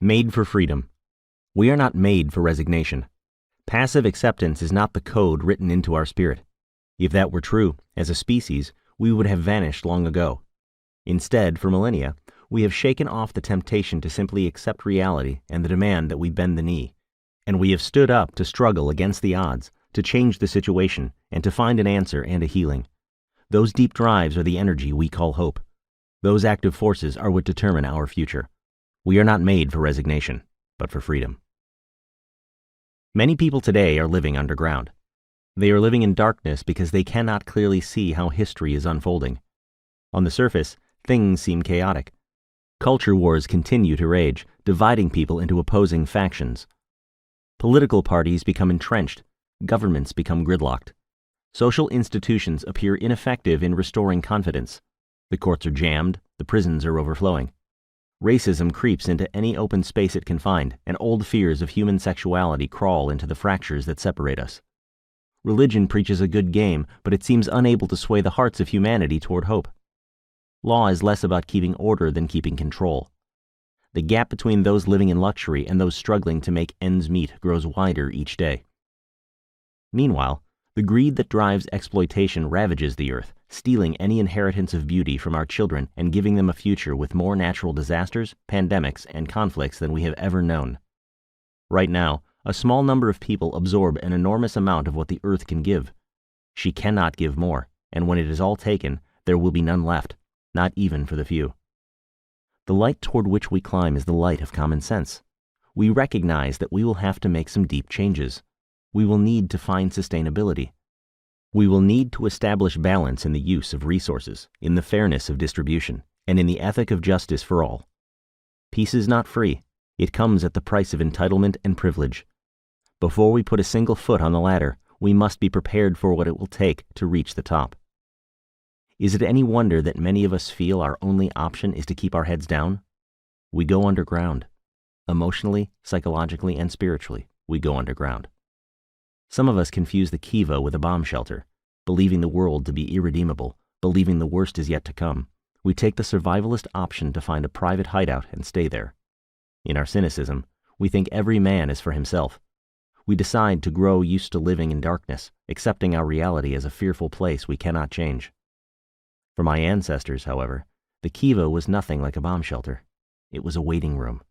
Made for freedom. We are not made for resignation. Passive acceptance is not the code written into our spirit. If that were true, as a species, we would have vanished long ago. Instead, for millennia, we have shaken off the temptation to simply accept reality and the demand that we bend the knee. And we have stood up to struggle against the odds, to change the situation, and to find an answer and a healing. Those deep drives are the energy we call hope. Those active forces are what determine our future. We are not made for resignation, but for freedom. Many people today are living underground. They are living in darkness because they cannot clearly see how history is unfolding. On the surface, things seem chaotic. Culture wars continue to rage, dividing people into opposing factions. Political parties become entrenched. Governments become gridlocked. Social institutions appear ineffective in restoring confidence. The courts are jammed, the prisons are overflowing. Racism creeps into any open space it can find, and old fears of human sexuality crawl into the fractures that separate us. Religion preaches a good game, but it seems unable to sway the hearts of humanity toward hope. Law is less about keeping order than keeping control. The gap between those living in luxury and those struggling to make ends meet grows wider each day. Meanwhile, the greed that drives exploitation ravages the earth, stealing any inheritance of beauty from our children and giving them a future with more natural disasters, pandemics, and conflicts than we have ever known. Right now, a small number of people absorb an enormous amount of what the earth can give. She cannot give more, and when it is all taken, there will be none left, not even for the few. The light toward which we climb is the light of common sense. We recognize that we will have to make some deep changes. We will need to find sustainability. We will need to establish balance in the use of resources, in the fairness of distribution, and in the ethic of justice for all. Peace is not free. It comes at the price of entitlement and privilege. Before we put a single foot on the ladder, we must be prepared for what it will take to reach the top. Is it any wonder that many of us feel our only option is to keep our heads down? We go underground. Emotionally, psychologically, and spiritually, we go underground. Some of us confuse the kiva with a bomb shelter, believing the world to be irredeemable, believing the worst is yet to come. We take the survivalist option to find a private hideout and stay there. In our cynicism, we think every man is for himself. We decide to grow used to living in darkness, accepting our reality as a fearful place we cannot change. For my ancestors, however, the kiva was nothing like a bomb shelter. It was a waiting room.